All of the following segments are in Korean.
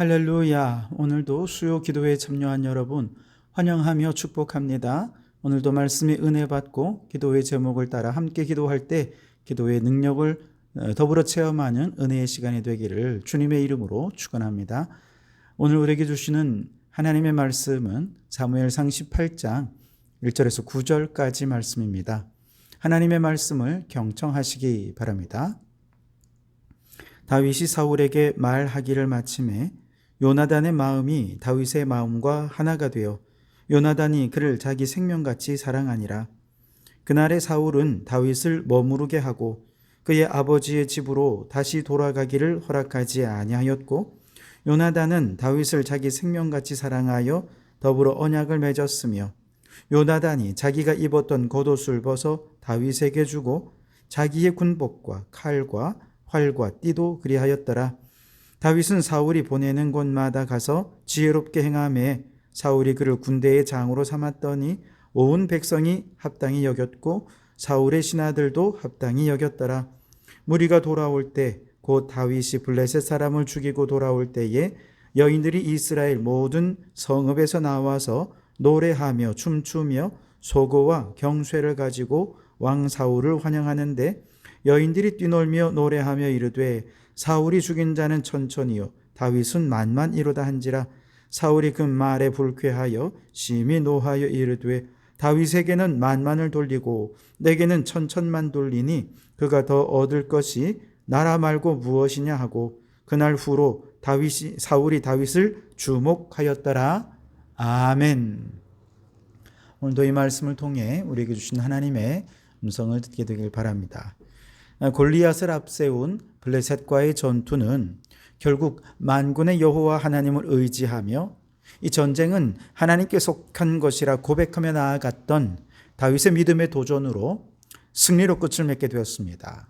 할렐루야. 오늘도 수요 기도회에 참여한 여러분 환영하며 축복합니다. 오늘도 말씀의 은혜 받고 기도의 제목을 따라 함께 기도할 때 기도의 능력을 더불어 체험하는 은혜의 시간이 되기를 주님의 이름으로 축원합니다. 오늘 우리에게 주시는 하나님의 말씀은 사무엘상 18장 1절에서 9절까지 말씀입니다. 하나님의 말씀을 경청하시기 바랍니다. 다윗이 사울에게 말하기를 마침에 요나단의 마음이 다윗의 마음과 하나가 되어 요나단이 그를 자기 생명같이 사랑하니라. 그날에 사울은 다윗을 머무르게 하고 그의 아버지의 집으로 다시 돌아가기를 허락하지 아니하였고, 요나단은 다윗을 자기 생명같이 사랑하여 더불어 언약을 맺었으며, 요나단이 자기가 입었던 겉옷을 벗어 다윗에게 주고 자기의 군복과 칼과 활과 띠도 그리하였더라. 다윗은 사울이 보내는 곳마다 가서 지혜롭게 행하매 사울이 그를 군대의 장으로 삼았더니 온 백성이 합당히 여겼고 사울의 신하들도 합당히 여겼더라. 무리가 돌아올 때 곧 다윗이 블레셋 사람을 죽이고 돌아올 때에 여인들이 이스라엘 모든 성읍에서 나와서 노래하며 춤추며 소고와 경쇠를 가지고 왕 사울을 환영하는데, 여인들이 뛰놀며 노래하며 이르되 사울이 죽인 자는 천천히요 다윗은 만만이로다 한지라. 사울이 그 말에 불쾌하여 심히 노하여 이르되 다윗에게는 만만을 돌리고 내게는 천천만 돌리니 그가 더 얻을 것이 나라 말고 무엇이냐 하고, 그날 후로 사울이 다윗을 주목하였더라. 아멘. 오늘도 이 말씀을 통해 우리에게 주신 하나님의 음성을 듣게 되길 바랍니다. 골리앗을 앞세운 블레셋과의 전투는 결국 만군의 여호와 하나님을 의지하며 이 전쟁은 하나님께 속한 것이라 고백하며 나아갔던 다윗의 믿음의 도전으로 승리로 끝을 맺게 되었습니다.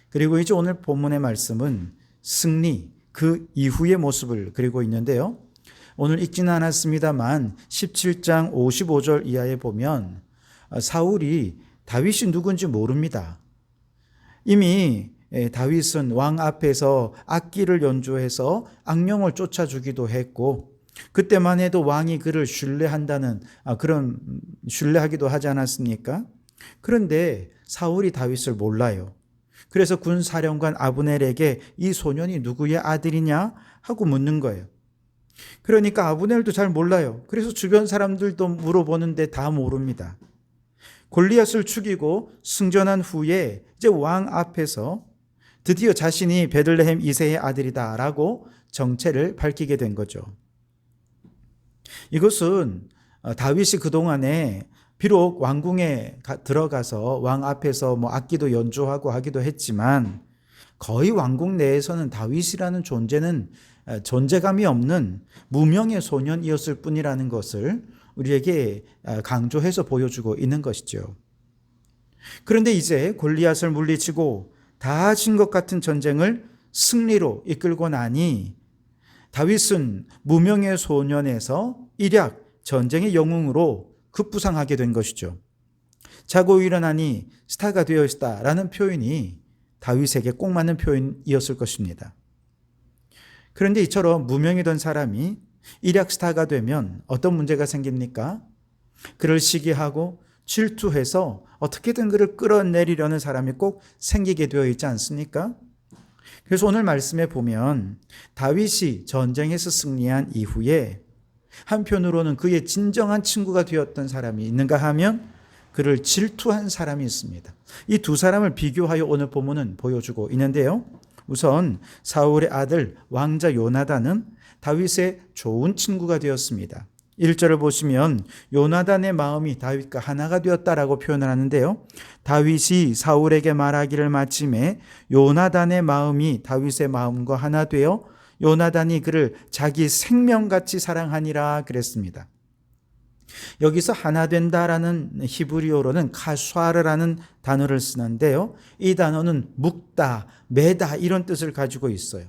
그리고 이제 오늘 본문의 말씀은 승리, 그 이후의 모습을 그리고 있는데요. 오늘 읽지는 않았습니다만 17장 55절 이하에 보면 사울이 다윗이 누군지 모릅니다. 이미 다윗은 왕 앞에서 악기를 연주해서 악령을 쫓아주기도 했고, 그때만 해도 왕이 그를 신뢰한다는 그런 신뢰하기도 하지 않았습니까? 그런데 사울이 다윗을 몰라요. 그래서 군사령관 아브넬에게 이 소년이 누구의 아들이냐 하고 묻는 거예요. 그러니까 아브넬도 잘 몰라요. 그래서 주변 사람들도 물어보는데 다 모릅니다. 골리앗을 죽이고 승전한 후에 이제 왕 앞에서 드디어 자신이 베들레헴 이새의 아들이다라고 정체를 밝히게 된 거죠. 이것은 다윗이 그동안에 비록 왕궁에 들어가서 왕 앞에서 악기도 연주하고 하기도 했지만 거의 왕궁 내에서는 다윗이라는 존재는 존재감이 없는 무명의 소년이었을 뿐이라는 것을 우리에게 강조해서 보여주고 있는 것이죠. 그런데 이제 골리앗을 물리치고 다 진 것 같은 전쟁을 승리로 이끌고 나니 다윗은 무명의 소년에서 일약 전쟁의 영웅으로 급부상하게 된 것이죠. 자고 일어나니 스타가 되어 있다라는 표현이 다윗에게 꼭 맞는 표현이었을 것입니다. 그런데 이처럼 무명이던 사람이 일약 스타가 되면 어떤 문제가 생깁니까? 그를 시기하고 질투해서 어떻게든 그를 끌어내리려는 사람이 꼭 생기게 되어 있지 않습니까? 그래서 오늘 말씀에 보면 다윗이 전쟁에서 승리한 이후에 한편으로는 그의 진정한 친구가 되었던 사람이 있는가 하면 그를 질투한 사람이 있습니다. 이 두 사람을 비교하여 오늘 본문은 보여주고 있는데요. 우선 사울의 아들 왕자 요나단은 다윗의 좋은 친구가 되었습니다. 1절을 보시면 요나단의 마음이 다윗과 하나가 되었다라고 표현을 하는데요. 다윗이 사울에게 말하기를 마침에 요나단의 마음이 다윗의 마음과 하나 되어 요나단이 그를 자기 생명같이 사랑하니라 그랬습니다. 여기서 하나 된다라는 히브리어로는 카수아르라는 단어를 쓰는데요. 이 단어는 묶다, 매다 이런 뜻을 가지고 있어요.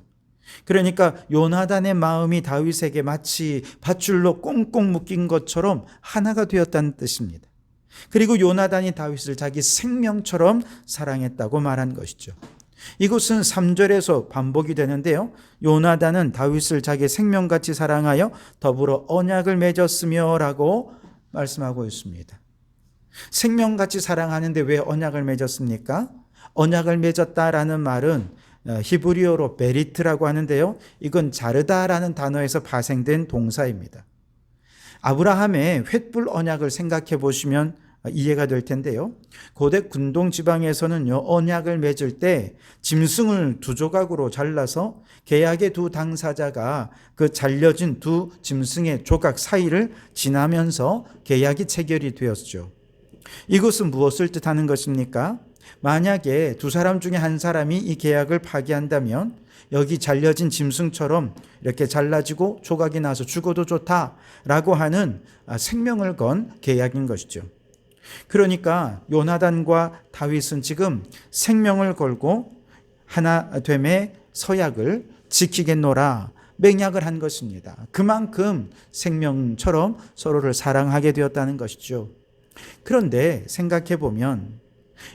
그러니까 요나단의 마음이 다윗에게 마치 밧줄로 꽁꽁 묶인 것처럼 하나가 되었다는 뜻입니다. 그리고 요나단이 다윗을 자기 생명처럼 사랑했다고 말한 것이죠. 이것은 3절에서 반복이 되는데요. 요나단은 다윗을 자기 생명같이 사랑하여 더불어 언약을 맺었으며 라고 말씀하고 있습니다. 생명같이 사랑하는데 왜 언약을 맺었습니까? 언약을 맺었다라는 말은 히브리어로 베리트라고 하는데요. 이건 자르다라는 단어에서 파생된 동사입니다. 아브라함의 횃불 언약을 생각해 보시면 이해가 될 텐데요. 고대 군동 지방에서는요, 언약을 맺을 때 짐승을 두 조각으로 잘라서 계약의 두 당사자가 그 잘려진 두 짐승의 조각 사이를 지나면서 계약이 체결이 되었죠. 이것은 무엇을 뜻하는 것입니까? 만약에 두 사람 중에 한 사람이 이 계약을 파기한다면 여기 잘려진 짐승처럼 이렇게 잘라지고 조각이 나서 죽어도 좋다라고 하는 생명을 건 계약인 것이죠. 그러니까 요나단과 다윗은 지금 생명을 걸고 하나됨의 서약을 지키겠노라 맹약을 한 것입니다. 그만큼 생명처럼 서로를 사랑하게 되었다는 것이죠. 그런데 생각해 보면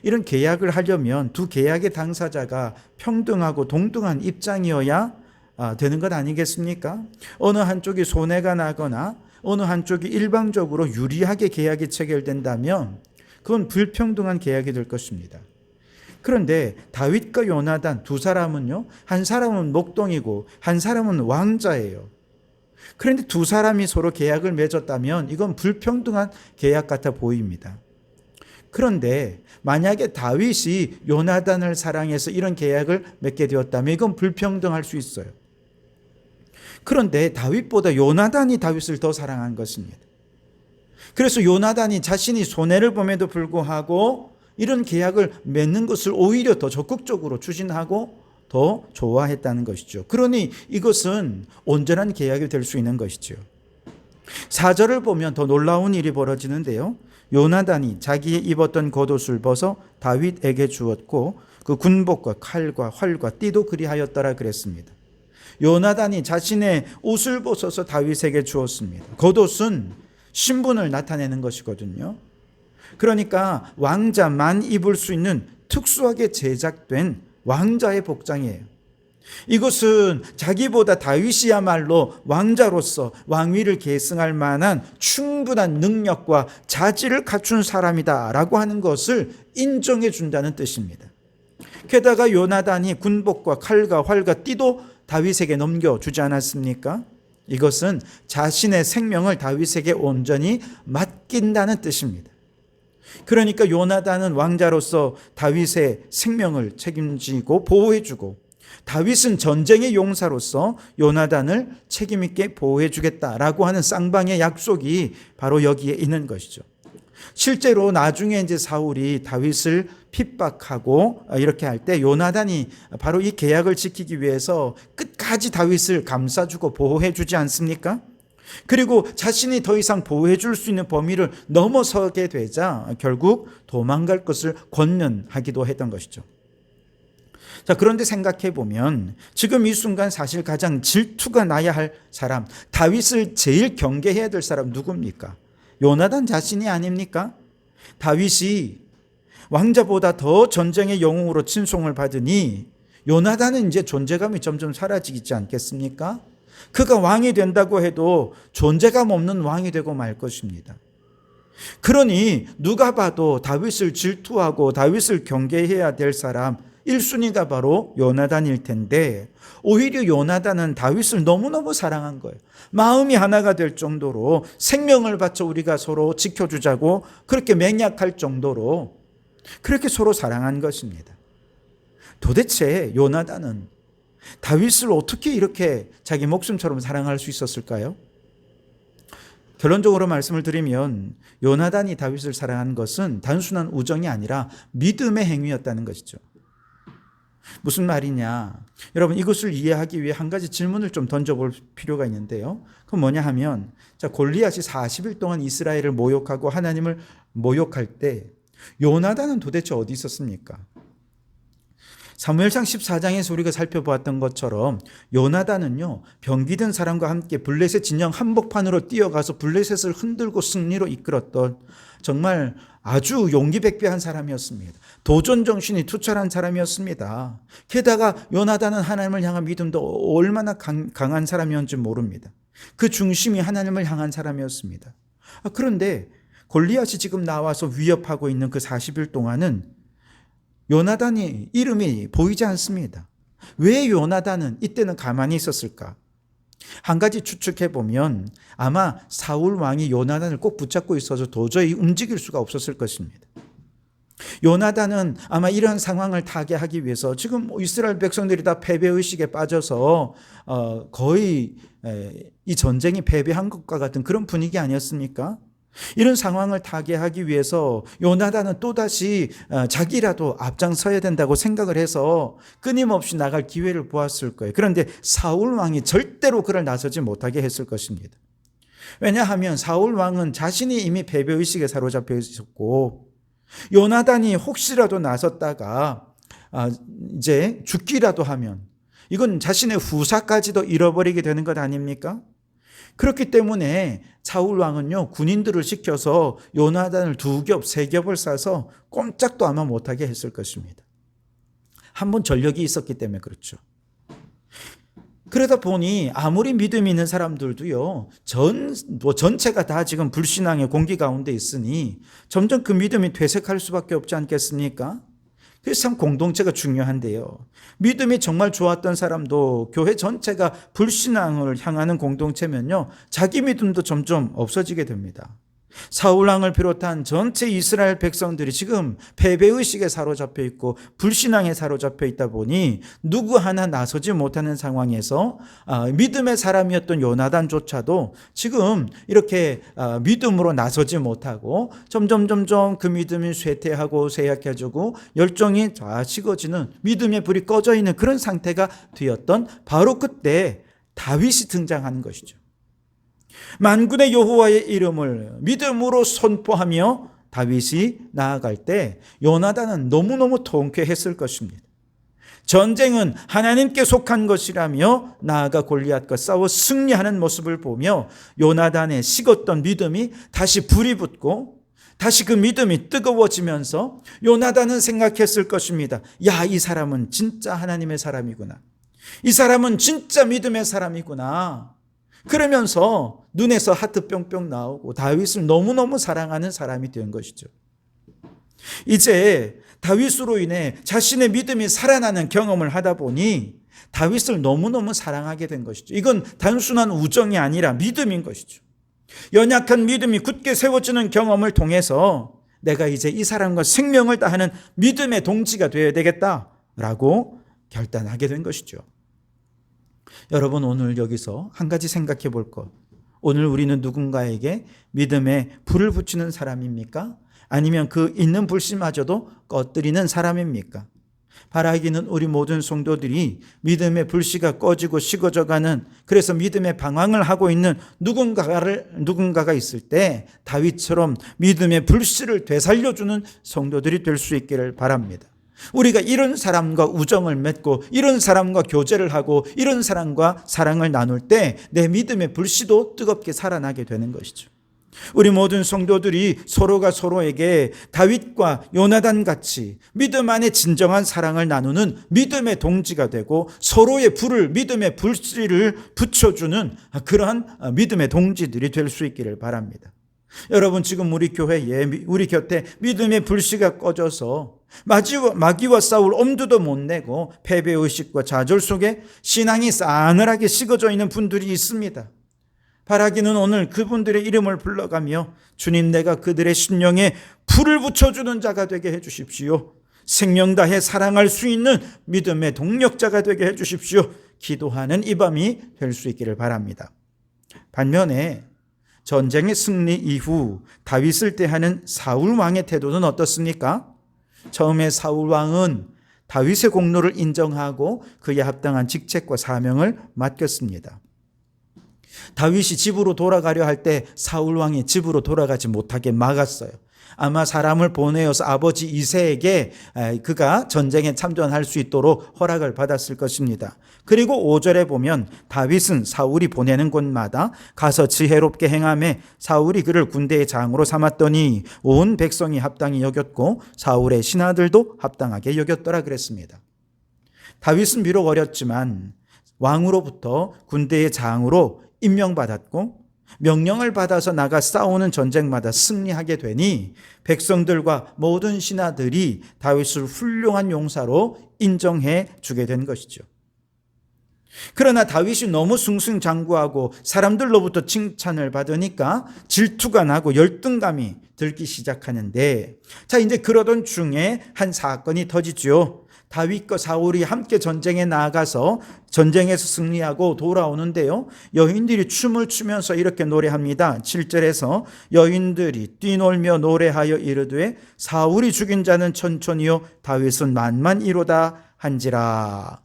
이런 계약을 하려면 두 계약의 당사자가 평등하고 동등한 입장이어야 되는 것 아니겠습니까? 어느 한쪽이 손해가 나거나 어느 한쪽이 일방적으로 유리하게 계약이 체결된다면 그건 불평등한 계약이 될 것입니다. 그런데 다윗과 요나단 두 사람은요, 한 사람은 목동이고 한 사람은 왕자예요. 그런데 두 사람이 서로 계약을 맺었다면 이건 불평등한 계약 같아 보입니다. 그런데 만약에 다윗이 요나단을 사랑해서 이런 계약을 맺게 되었다면 이건 불평등할 수 있어요. 그런데 다윗보다 요나단이 다윗을 더 사랑한 것입니다. 그래서 요나단이 자신이 손해를 봄에도 불구하고 이런 계약을 맺는 것을 오히려 더 적극적으로 추진하고 더 좋아했다는 것이죠. 그러니 이것은 온전한 계약이 될 수 있는 것이죠. 4절을 보면 더 놀라운 일이 벌어지는데요. 요나단이 자기의 입었던 겉옷을 벗어 다윗에게 주었고 그 군복과 칼과 활과 띠도 그리하였더라 그랬습니다. 요나단이 자신의 옷을 벗어서 다윗에게 주었습니다. 겉옷은 신분을 나타내는 것이거든요. 그러니까 왕자만 입을 수 있는 특수하게 제작된 왕자의 복장이에요. 이것은 자기보다 다윗이야말로 왕자로서 왕위를 계승할 만한 충분한 능력과 자질을 갖춘 사람이다라고 하는 것을 인정해 준다는 뜻입니다. 게다가 요나단이 군복과 칼과 활과 띠도 다윗에게 넘겨주지 않았습니까? 이것은 자신의 생명을 다윗에게 온전히 맡긴다는 뜻입니다. 그러니까 요나단은 왕자로서 다윗의 생명을 책임지고 보호해주고 다윗은 전쟁의 용사로서 요나단을 책임있게 보호해주겠다라고 하는 쌍방의 약속이 바로 여기에 있는 것이죠. 실제로 나중에 이제 사울이 다윗을 핍박하고 이렇게 할 때 요나단이 바로 이 계약을 지키기 위해서 끝까지 다윗을 감싸주고 보호해주지 않습니까? 그리고 자신이 더 이상 보호해줄 수 있는 범위를 넘어서게 되자 결국 도망갈 것을 권면하기도 했던 것이죠. 자, 그런데 생각해 보면 지금 이 순간 사실 가장 질투가 나야 할 사람, 다윗을 제일 경계해야 될 사람 누굽니까? 요나단 자신이 아닙니까? 다윗이 왕자보다 더 전쟁의 영웅으로 칭송을 받으니 요나단은 이제 존재감이 점점 사라지지 않겠습니까? 그가 왕이 된다고 해도 존재감 없는 왕이 되고 말 것입니다. 그러니 누가 봐도 다윗을 질투하고 다윗을 경계해야 될 사람 1순위가 바로 요나단일 텐데 오히려 요나단은 다윗을 너무너무 사랑한 거예요. 마음이 하나가 될 정도로 생명을 바쳐 우리가 서로 지켜주자고 그렇게 맹약할 정도로 그렇게 서로 사랑한 것입니다. 도대체 요나단은 다윗을 어떻게 이렇게 자기 목숨처럼 사랑할 수 있었을까요? 결론적으로 말씀을 드리면 요나단이 다윗을 사랑한 것은 단순한 우정이 아니라 믿음의 행위였다는 것이죠. 무슨 말이냐? 여러분 이것을 이해하기 위해 한 가지 질문을 좀 던져볼 필요가 있는데요. 그건 뭐냐 하면 골리앗이 40일 동안 이스라엘을 모욕하고 하나님을 모욕할 때 요나단은 도대체 어디 있었습니까? 사무엘상 14장에서 우리가 살펴보았던 것처럼 요나단은요 병기든 사람과 함께 블레셋 진영 한복판으로 뛰어가서 블레셋을 흔들고 승리로 이끌었던 정말 아주 용기백배한 사람이었습니다. 도전 정신이 투철한 사람이었습니다. 게다가 요나단은 하나님을 향한 믿음도 얼마나 강한 사람이었는지 모릅니다. 그 중심이 하나님을 향한 사람이었습니다. 그런데 골리앗이 지금 나와서 위협하고 있는 그 40일 동안은 요나단이 이름이 보이지 않습니다. 왜 요나단은 이때는 가만히 있었을까? 한 가지 추측해 보면 아마 사울 왕이 요나단을 꼭 붙잡고 있어서 도저히 움직일 수가 없었을 것입니다. 요나단은 아마 이런 상황을 타개하기 위해서 지금 이스라엘 백성들이 다 패배의식에 빠져서 거의 이 전쟁이 패배한 것과 같은 그런 분위기 아니었습니까? 이런 상황을 타개하기 위해서 요나단은 또다시 자기라도 앞장서야 된다고 생각을 해서 끊임없이 나갈 기회를 보았을 거예요. 그런데 사울 왕이 절대로 그를 나서지 못하게 했을 것입니다. 왜냐하면 사울 왕은 자신이 이미 패배의식에 사로잡혀 있었고 요나단이 혹시라도 나섰다가 이제 죽기라도 하면 이건 자신의 후사까지도 잃어버리게 되는 것 아닙니까? 그렇기 때문에 사울 왕은요 군인들을 시켜서 요나단을 2겹, 3겹을 싸서 꼼짝도 아마 못하게 했을 것입니다. 한번 전력이 있었기 때문에 그렇죠. 그러다 보니 아무리 믿음이 있는 사람들도요 전체가 다 지금 불신앙의 공기 가운데 있으니 점점 그 믿음이 퇴색할 수밖에 없지 않겠습니까? 그래서 참 공동체가 중요한데요. 믿음이 정말 좋았던 사람도 교회 전체가 불신앙을 향하는 공동체면요 자기 믿음도 점점 없어지게 됩니다. 사울왕을 비롯한 전체 이스라엘 백성들이 지금 패배의식에 사로잡혀 있고 불신앙에 사로잡혀 있다 보니 누구 하나 나서지 못하는 상황에서 믿음의 사람이었던 요나단조차도 지금 이렇게 믿음으로 나서지 못하고 점점 그 믿음이 쇠퇴하고 쇠약해지고 열정이 다 식어지는 믿음의 불이 꺼져 있는 그런 상태가 되었던 바로 그때 다윗이 등장하는 것이죠. 만군의 여호와의 이름을 믿음으로 선포하며 다윗이 나아갈 때 요나단은 너무너무 통쾌했을 것입니다. 전쟁은 하나님께 속한 것이라며 나아가 골리앗과 싸워 승리하는 모습을 보며 요나단의 식었던 믿음이 다시 불이 붙고 다시 그 믿음이 뜨거워지면서 요나단은 생각했을 것입니다. 야, 이 사람은 진짜 하나님의 사람이구나. 이 사람은 진짜 믿음의 사람이구나. 그러면서 눈에서 하트 뿅뿅 나오고 다윗을 너무너무 사랑하는 사람이 된 것이죠. 이제 다윗으로 인해 자신의 믿음이 살아나는 경험을 하다 보니 다윗을 너무너무 사랑하게 된 것이죠. 이건 단순한 우정이 아니라 믿음인 것이죠. 연약한 믿음이 굳게 세워지는 경험을 통해서 내가 이제 이 사람과 생명을 다하는 믿음의 동지가 되어야 되겠다라고 결단하게 된 것이죠. 여러분 오늘 여기서 한 가지 생각해 볼 것. 오늘 우리는 누군가에게 믿음에 불을 붙이는 사람입니까? 아니면 그 있는 불씨마저도 꺼뜨리는 사람입니까? 바라기는 우리 모든 성도들이 믿음의 불씨가 꺼지고 식어져가는 그래서 믿음의 방황을 하고 있는 누군가가 있을 때 다윗처럼 믿음의 불씨를 되살려주는 성도들이 될 수 있기를 바랍니다. 우리가 이런 사람과 우정을 맺고 이런 사람과 교제를 하고 이런 사람과 사랑을 나눌 때 내 믿음의 불씨도 뜨겁게 살아나게 되는 것이죠. 우리 모든 성도들이 서로가 서로에게 다윗과 요나단 같이 믿음 안에 진정한 사랑을 나누는 믿음의 동지가 되고 서로의 믿음의 불씨를 붙여주는 그러한 믿음의 동지들이 될 수 있기를 바랍니다. 여러분 지금 우리 교회에 우리 곁에 믿음의 불씨가 꺼져서 마귀와 싸울 엄두도 못 내고 패배의식과 좌절 속에 신앙이 싸늘하게 식어져 있는 분들이 있습니다. 바라기는 오늘 그분들의 이름을 불러가며 주님 내가 그들의 심령에 불을 붙여주는 자가 되게 해주십시오. 생명 다해 사랑할 수 있는 믿음의 동력자가 되게 해주십시오. 기도하는 이 밤이 될 수 있기를 바랍니다. 반면에 전쟁의 승리 이후 다윗을 대하는 사울 왕의 태도는 어떻습니까? 처음에 사울 왕은 다윗의 공로를 인정하고 그에 합당한 직책과 사명을 맡겼습니다. 다윗이 집으로 돌아가려 할 때 사울 왕이 집으로 돌아가지 못하게 막았어요. 아마 사람을 보내어서 아버지 이새에게 그가 전쟁에 참전할 수 있도록 허락을 받았을 것입니다. 그리고 5절에 보면 다윗은 사울이 보내는 곳마다 가서 지혜롭게 행하며 사울이 그를 군대의 장으로 삼았더니 온 백성이 합당히 여겼고 사울의 신하들도 합당하게 여겼더라 그랬습니다. 다윗은 비록 어렸지만 왕으로부터 군대의 장으로 임명받았고 명령을 받아서 나가 싸우는 전쟁마다 승리하게 되니 백성들과 모든 신하들이 다윗을 훌륭한 용사로 인정해 주게 된 것이죠. 그러나 다윗이 너무 승승장구하고 사람들로부터 칭찬을 받으니까 질투가 나고 열등감이 들기 시작하는데, 자, 이제 그러던 중에 한 사건이 터지죠. 다윗과 사울이 함께 전쟁에 나가서 전쟁에서 승리하고 돌아오는데요, 여인들이 춤을 추면서 이렇게 노래합니다. 7절에서 여인들이 뛰놀며 노래하여 이르되 사울이 죽인 자는 천천히요 다윗은 만만이로다 한지라.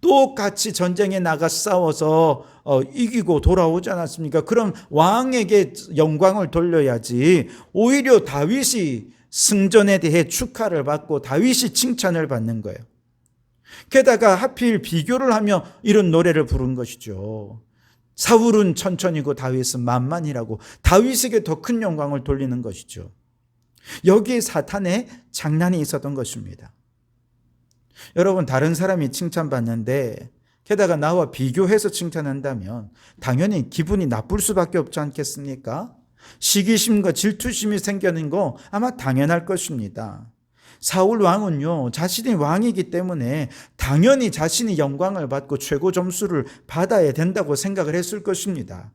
똑같이 전쟁에 나가 싸워서 이기고 돌아오지 않았습니까? 그럼 왕에게 영광을 돌려야지 오히려 다윗이 승전에 대해 축하를 받고 다윗이 칭찬을 받는 거예요. 게다가 하필 비교를 하며 이런 노래를 부른 것이죠. 사울은 천천히고 다윗은 만만이라고 다윗에게 더 큰 영광을 돌리는 것이죠. 여기에 사탄의 장난이 있었던 것입니다. 여러분, 다른 사람이 칭찬받는데 게다가 나와 비교해서 칭찬한다면 당연히 기분이 나쁠 수밖에 없지 않겠습니까? 시기심과 질투심이 생기는 거 아마 당연할 것입니다. 사울 왕은요, 자신이 왕이기 때문에 당연히 자신이 영광을 받고 최고 점수를 받아야 된다고 생각을 했을 것입니다.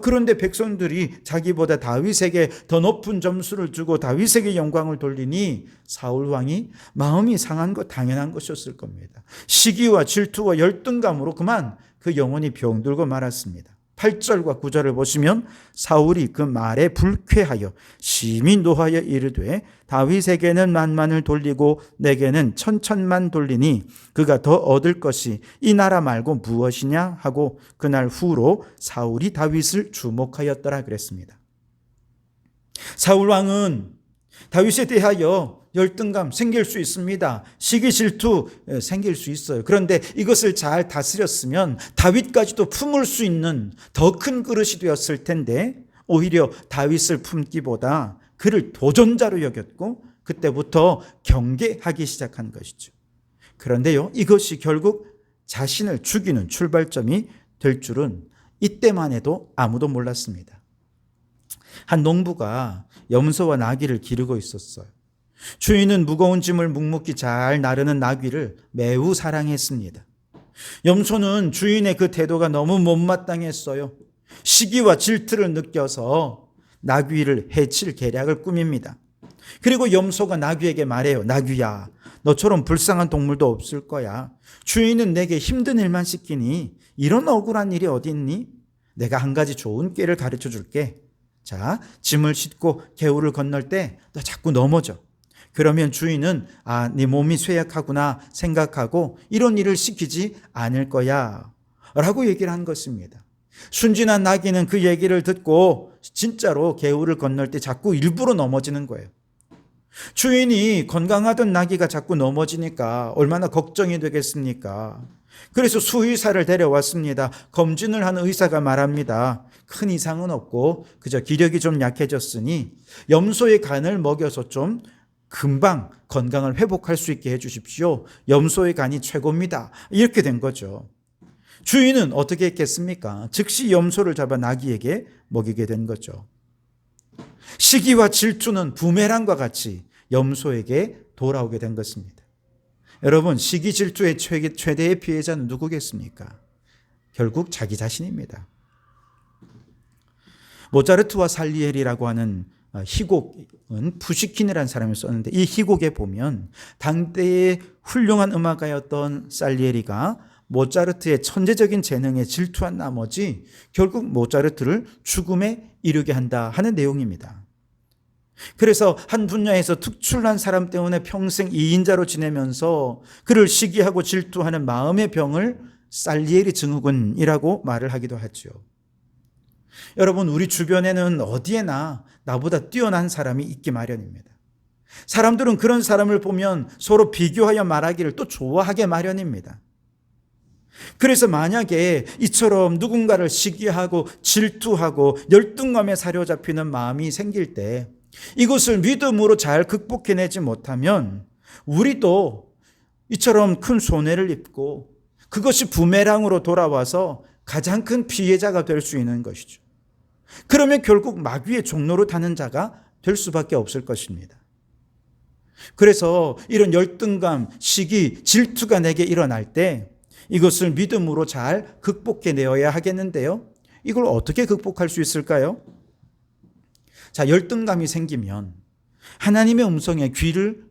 그런데 백성들이 자기보다 다윗에게 더 높은 점수를 주고 다윗에게 영광을 돌리니 사울 왕이 마음이 상한 거 당연한 것이었을 겁니다. 시기와 질투와 열등감으로 그만 그 영혼이 병들고 말았습니다. 8절과 9절을 보시면 사울이 그 말에 불쾌하여 심히 노하여 이르되 다윗에게는 만만을 돌리고 내게는 천천만 돌리니 그가 더 얻을 것이 이 나라 말고 무엇이냐 하고 그날 후로 사울이 다윗을 주목하였더라 그랬습니다. 사울 왕은 다윗에 대하여 열등감 생길 수 있습니다. 시기 질투 생길 수 있어요. 그런데 이것을 잘 다스렸으면 다윗까지도 품을 수 있는 더 큰 그릇이 되었을 텐데 오히려 다윗을 품기보다 그를 도전자로 여겼고 그때부터 경계하기 시작한 것이죠. 그런데요, 이것이 결국 자신을 죽이는 출발점이 될 줄은 이때만 해도 아무도 몰랐습니다. 한 농부가 염소와 나귀를 기르고 있었어요. 주인은 무거운 짐을 묵묵히 잘 나르는 나귀를 매우 사랑했습니다. 염소는 주인의 그 태도가 너무 못마땅했어요. 시기와 질투를 느껴서 나귀를 해칠 계략을 꾸밉니다. 그리고 염소가 나귀에게 말해요. 나귀야, 너처럼 불쌍한 동물도 없을 거야. 주인은 내게 힘든 일만 시키니 이런 억울한 일이 어디 있니? 내가 한 가지 좋은 꾀를 가르쳐 줄게. 자, 짐을 싣고 개울을 건널 때 너 자꾸 넘어져. 그러면 주인은 네 몸이 쇠약하구나 생각하고 이런 일을 시키지 않을 거야 라고 얘기를 한 것입니다. 순진한 나귀는 그 얘기를 듣고 진짜로 개울을 건널 때 자꾸 일부러 넘어지는 거예요. 주인이 건강하던 나귀가 자꾸 넘어지니까 얼마나 걱정이 되겠습니까? 그래서 수의사를 데려왔습니다. 검진을 한 의사가 말합니다. 큰 이상은 없고 그저 기력이 좀 약해졌으니 염소의 간을 먹여서 좀 금방 건강을 회복할 수 있게 해주십시오. 염소의 간이 최고입니다. 이렇게 된 거죠. 주인은 어떻게 했겠습니까? 즉시 염소를 잡아 나귀에게 먹이게 된 거죠. 시기와 질투는 부메랑과 같이 염소에게 돌아오게 된 것입니다. 여러분, 시기 질투의 최대의 피해자는 누구겠습니까? 결국 자기 자신입니다. 모차르트와 살리에리라고 하는 희곡은 푸시킨이라는 사람이 썼는데 이 희곡에 보면 당대의 훌륭한 음악가였던 살리에리가 모차르트의 천재적인 재능에 질투한 나머지 결국 모차르트를 죽음에 이르게 한다 하는 내용입니다. 그래서 한 분야에서 특출난 사람 때문에 평생 이인자로 지내면서 그를 시기하고 질투하는 마음의 병을 살리에리 증후군이라고 말을 하기도 하죠. 여러분, 우리 주변에는 어디에나 나보다 뛰어난 사람이 있기 마련입니다. 사람들은 그런 사람을 보면 서로 비교하여 말하기를 또 좋아하게 마련입니다. 그래서 만약에 이처럼 누군가를 시기하고 질투하고 열등감에 사로잡히는 마음이 생길 때 이것을 믿음으로 잘 극복해내지 못하면 우리도 이처럼 큰 손해를 입고 그것이 부메랑으로 돌아와서 가장 큰 피해자가 될 수 있는 것이죠. 그러면 결국 마귀의 종로로 타는 자가 될 수밖에 없을 것입니다. 그래서 이런 열등감, 시기, 질투가 내게 일어날 때 이것을 믿음으로 잘 극복해내어야 하겠는데요. 이걸 어떻게 극복할 수 있을까요? 자, 열등감이 생기면 하나님의 음성에 귀를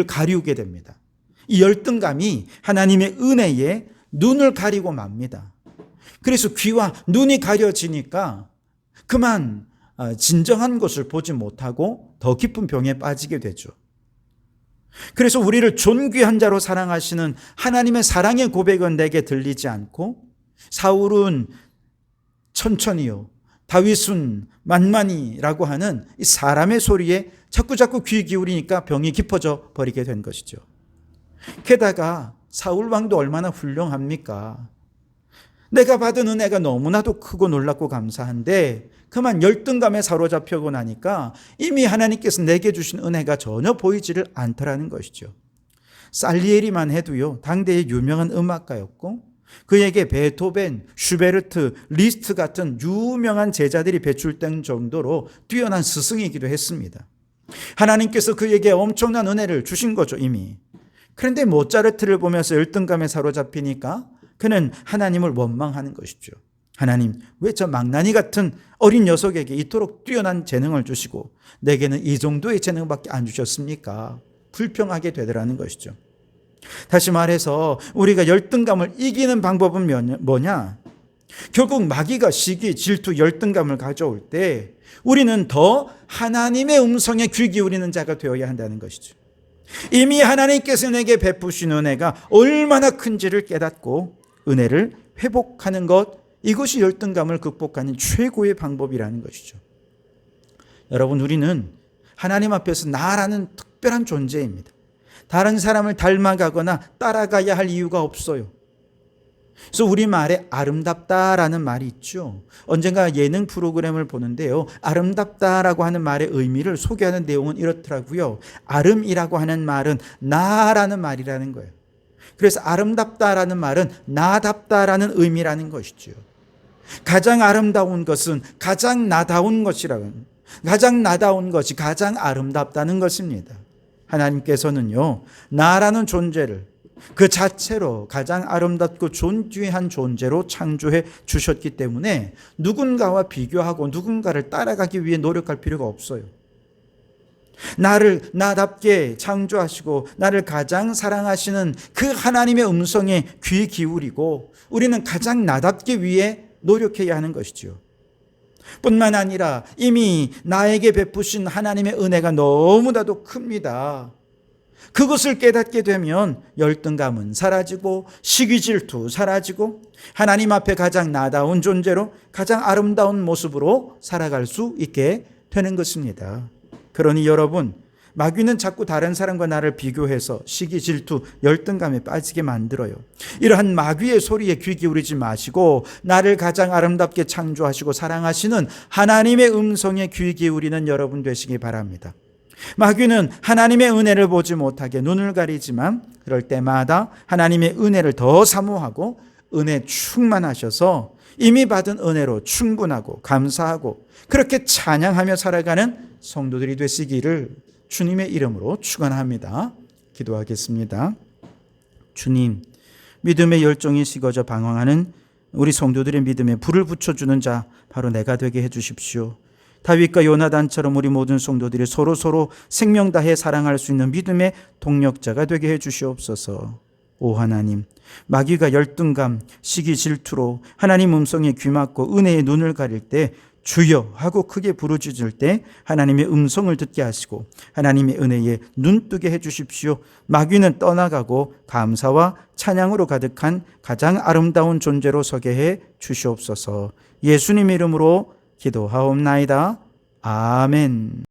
가리우게 됩니다. 이 열등감이 하나님의 은혜에 눈을 가리고 맙니다. 그래서 귀와 눈이 가려지니까 그만 진정한 것을 보지 못하고 더 깊은 병에 빠지게 되죠. 그래서 우리를 존귀한 자로 사랑하시는 하나님의 사랑의 고백은 내게 들리지 않고 사울은 천천히요, 다윗은 만만히라고 하는 이 사람의 소리에 자꾸 귀 기울이니까 병이 깊어져 버리게 된 것이죠. 게다가 사울 왕도 얼마나 훌륭합니까? 내가 받은 은혜가 너무나도 크고 놀랍고 감사한데 그만 열등감에 사로잡히고 나니까 이미 하나님께서 내게 주신 은혜가 전혀 보이지를 않더라는 것이죠. 살리에리만 해도요, 당대의 유명한 음악가였고 그에게 베토벤, 슈베르트, 리스트 같은 유명한 제자들이 배출된 정도로 뛰어난 스승이기도 했습니다. 하나님께서 그에게 엄청난 은혜를 주신 거죠, 이미. 그런데 모차르트를 보면서 열등감에 사로잡히니까 그는 하나님을 원망하는 것이죠. 하나님, 왜 저 망나니 같은 어린 녀석에게 이토록 뛰어난 재능을 주시고 내게는 이 정도의 재능밖에 안 주셨습니까? 불평하게 되더라는 것이죠. 다시 말해서 우리가 열등감을 이기는 방법은 뭐냐? 결국 마귀가 시기, 질투, 열등감을 가져올 때 우리는 더 하나님의 음성에 귀 기울이는 자가 되어야 한다는 것이죠. 이미 하나님께서 내게 베푸신 은혜가 얼마나 큰지를 깨닫고 은혜를 회복하는 것, 이것이 열등감을 극복하는 최고의 방법이라는 것이죠. 여러분, 우리는 하나님 앞에서 나라는 특별한 존재입니다. 다른 사람을 닮아가거나 따라가야 할 이유가 없어요. 그래서 우리말에 아름답다라는 말이 있죠. 언젠가 예능 프로그램을 보는데요, 아름답다라고 하는 말의 의미를 소개하는 내용은 이렇더라고요. 아름이라고 하는 말은 나라는 말이라는 거예요. 그래서 아름답다라는 말은 나답다라는 의미라는 것이죠. 가장 아름다운 것은 가장 나다운 것이라고, 가장 나다운 것이 가장 아름답다는 것입니다. 하나님께서는요, 나라는 존재를 그 자체로 가장 아름답고 존귀한 존재로 창조해 주셨기 때문에 누군가와 비교하고 누군가를 따라가기 위해 노력할 필요가 없어요. 나를 나답게 창조하시고 나를 가장 사랑하시는 그 하나님의 음성에 귀 기울이고 우리는 가장 나답기 위해 노력해야 하는 것이죠. 뿐만 아니라 이미 나에게 베푸신 하나님의 은혜가 너무나도 큽니다. 그것을 깨닫게 되면 열등감은 사라지고 시기 질투 사라지고 하나님 앞에 가장 나다운 존재로 가장 아름다운 모습으로 살아갈 수 있게 되는 것입니다. 그러니 여러분, 마귀는 자꾸 다른 사람과 나를 비교해서 시기 질투 열등감에 빠지게 만들어요. 이러한 마귀의 소리에 귀 기울이지 마시고 나를 가장 아름답게 창조하시고 사랑하시는 하나님의 음성에 귀 기울이는 여러분 되시기 바랍니다. 마귀는 하나님의 은혜를 보지 못하게 눈을 가리지만 그럴 때마다 하나님의 은혜를 더 사모하고 은혜 충만하셔서 이미 받은 은혜로 충분하고 감사하고 그렇게 찬양하며 살아가는 성도들이 되시기를 주님의 이름으로 축원합니다. 기도하겠습니다. 주님, 믿음의 열정이 식어져 방황하는 우리 성도들의 믿음에 불을 붙여주는 자 바로 내가 되게 해주십시오. 다윗과 요나단처럼 우리 모든 성도들이 서로 생명 다해 사랑할 수 있는 믿음의 동력자가 되게 해주시옵소서. 오 하나님, 마귀가 열등감, 시기 질투로 하나님 음성에 귀 막고 은혜의 눈을 가릴 때 주여 하고 크게 부르짖을 때 하나님의 음성을 듣게 하시고 하나님의 은혜에 눈뜨게 해주십시오. 마귀는 떠나가고 감사와 찬양으로 가득한 가장 아름다운 존재로 서게 해 주시옵소서. 예수님 이름으로 기도하옵나이다. 아멘.